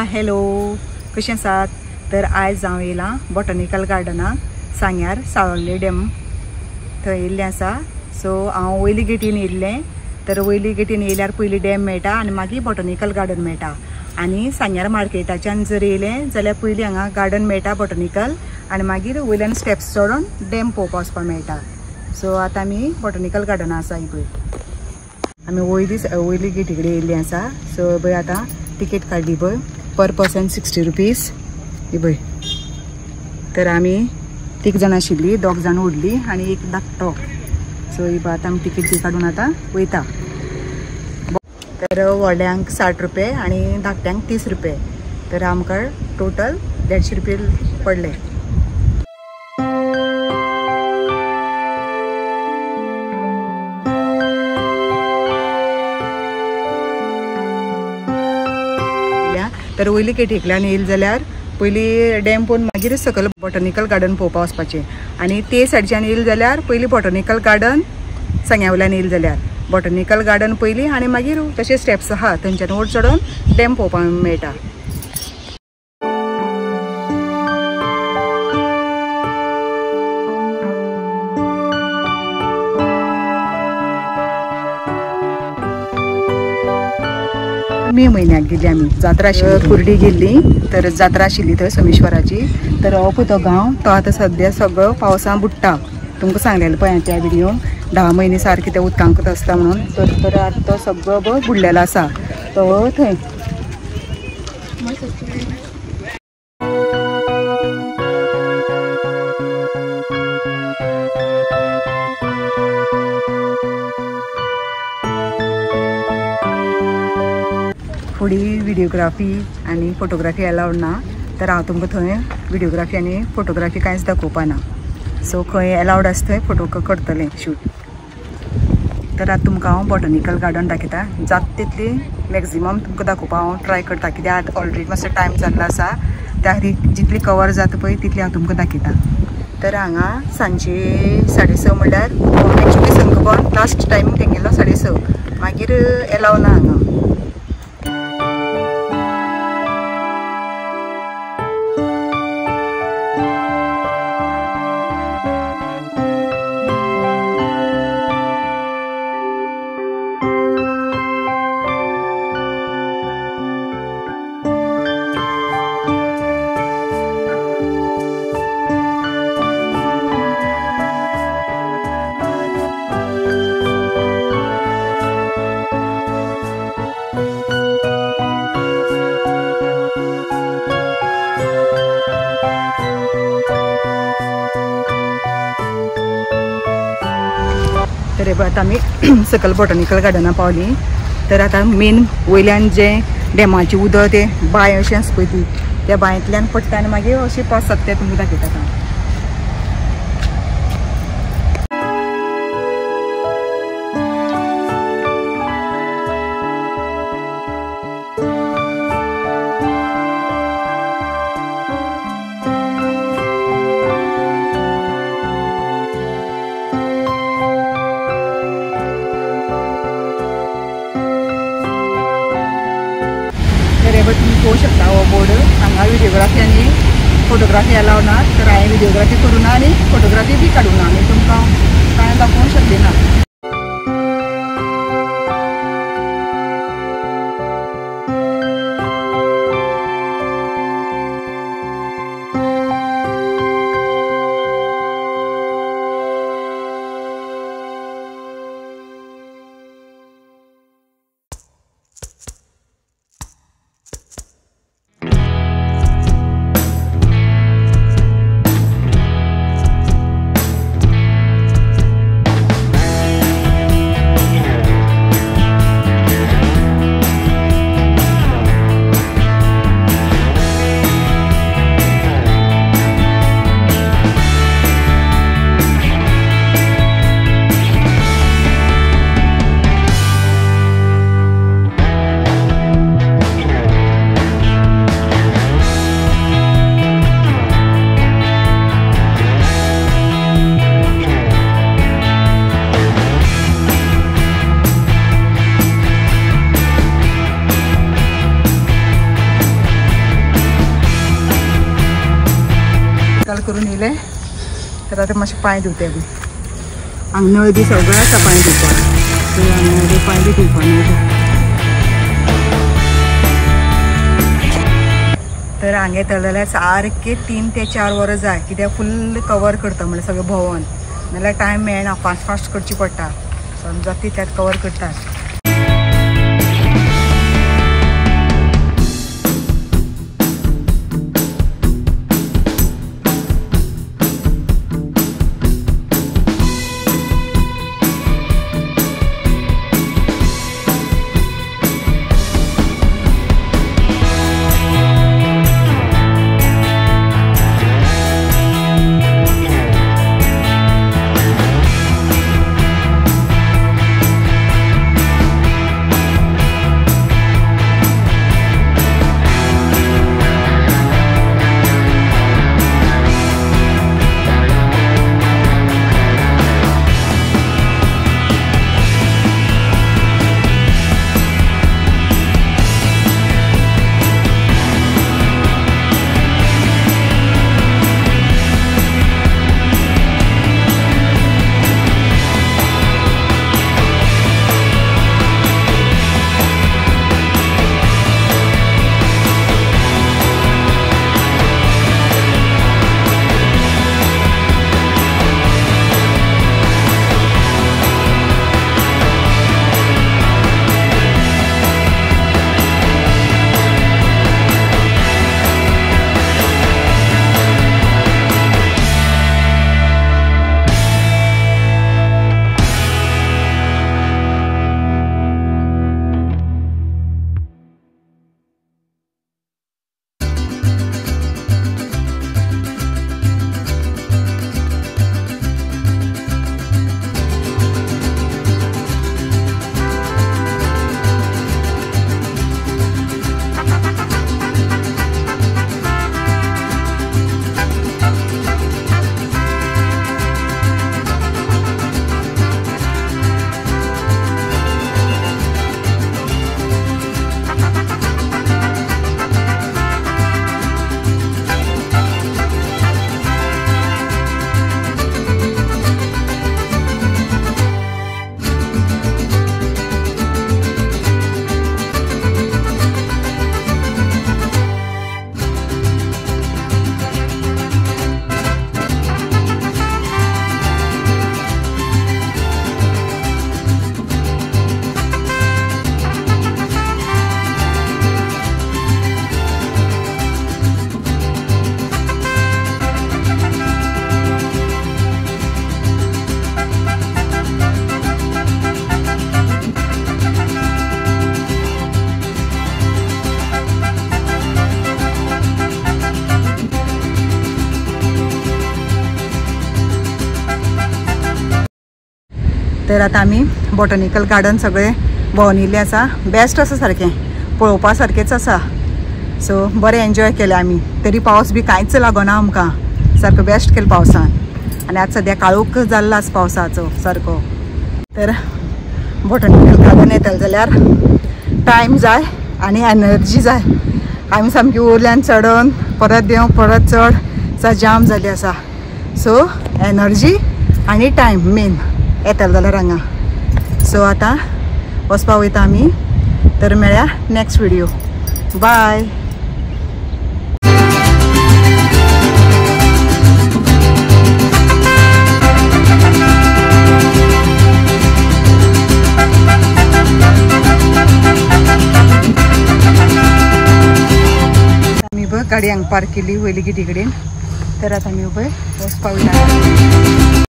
Hello, कशें आसात? तर आयज हांव येयलां बॉटनिकल गार्डनाक सांग्यार सावळ्ळे डॅम थंय येयल्लें आसा. सो हांव वयली गेटीन येयल्लें. तर वयली गेटीन येयल्यार पयलीं डॅम मेळटा आनी मागीर बॉटनिकल गार्डन मेळटा. आनी सांग्यार मार्केटाच्यान जर येयलें जाल्यार पयलीं हांगा गार्डन मेळटा बॉटनिकल आनी मागीर वयल्यान स्टेप्स चडोन डॅम पळोवपाक वचपाक मेळटा. सो आतां आमी बॉटनिकल गार्डना आसा ही पळय. आमी वयली गेटी कडेन येयल्लीं आसा. सो पळय आतां टिकेट काडली पळय, पर पर्सन 60 रुपीज ही पळय. तर आमी 3 जाणां आशिल्लीं, 2 जाणां उरलीं आनी एक धाकटो. सो ही पळय आतां आमी टिकेट बी काडून आतां वयता. तर व्हडल्यांक 60 रुपये आनी धाकट्यांक 30 रुपये. तर आमकां टोटल 150 रुपये पडले. तर वयली गेटींतल्यान येयले जाल्यार पयलीं डॅम पळोवन मागीर सकयल बॉटनिकल गार्डन पळोवपाक वचपाचें. आनी ते सायडीच्यान येयले जाल्यार पयलीं बॉटनिकल गार्डन सांग्या वयल्यान येयले जाल्यार बॉटनिकल गार्डन पयलीं आनी मागीर तशें स्टेप्स आहा थंयच्यान वयर चडोन डॅम पळोवपाक मेळटा. मे म्हयन्याक गेली आमी. जात्रा आशिल्ली कुर्डी गेल्ली. तर जात्रा आशिल्ली थंय सोमेश्वराची. तर हो पळय तो गांव तो आतां सद्या सगळो पावसान बुडटा. तुमकां सांगलेलें पळय त्या व्हिडिओन 10 म्हयने सारके ते उदकांकूच आसता म्हणून. तर आतां तो सगळो बुडलेलो आसा तो थंय. फुडें व्हिडिओग्राफी आनी फोटोग्राफी अलावड ना. तर हांव तुमकां थंय व्हिडिओग्राफी आनी फोटोग्राफी कांयच दाखोवपा ना. सो खंय अलावड आसा थंय फोटो करतलें शूट. तर आतां तुमकां हांव बॉटनिकल गार्डन दाखयता. जाता तितली मॅक्झिमम तुमकां दाखोवपा हांव ट्राय करता, कित्याक आतां ऑलरेडी मातसो टायम जाल्लो आसा. त्या खातीर जितली कवर जाता पळय तितली हांव तुमकां दाखयता. तर हांगा सांजचे 6:30 म्हणल्यार एक्चुली संकबॉन लास्ट टायम तेंगेलो 6:30 मागीर एलाव ना हांगा. तर आतां आमी सकयल बॉटनिकल गार्डना पावली. तर आतां मेन वयल्यान जें डॅमाचें उदक तें बांय अशें आसा पळय ती त्या बांयतल्यान पडटा आनी मागीर अशें पावसात तें तुमकां दाखयता हांव. तुम्ही पळोवंक शकता हो बोर्ड. हांगा व्हिडिओग्राफी आनी फोटोग्राफी अलाव ना. तर हांवें व्हिडिओग्राफी करूं ना आनी फोटोग्राफी बी काडूं ना. आनी तुमकां कांय दाखोवंक शकली ना. येयले तर आतां मातशें पांय धुवते बी हांगा नळ बी सगळें आसा पांय धुवपाक सो हांगा पांय बी धुवपाक तर हांगा येतले जाल्यार सारके 3 ते 4 वरां जाय कित्याक फुल्ल कवर करता म्हणल्यार सगळें भोंवून नाल्यार टायम मेळना फास्ट करची पडटा सो जाता तितल्यात कवर करतात. तर आता आम्ही बॉटनिकल गार्डन सगळे भोंवून येयल्ले आसा बेस्ट आसा सारकें पळोवपा सारकेंच आसा सो बरें एन्जॉय केलें आमी तरी पावस बी कांयच लागना आमकां सारको बेस्ट केलो पावसान आनी आतां सद्या काळोख जाल्लो आसा पावसाचो सारको तर बॉटनिकल गार्डन येतले जाल्यार टायम जाय आनी एनर्जी जाय आमी सामकी वयल्यान चडोन परत देंव परत चड जाम जाली आसा सो एनर्जी आनी टायम मेन येतले जाल्यार हांगा सो आतां वचपा वयता आमी तर मेळया नेक्स्ट व्हिडियो बाय. आमी गाडी हांगा पार्क केली वयली गिटी कडेन तर आतां आमी वचपा वयता.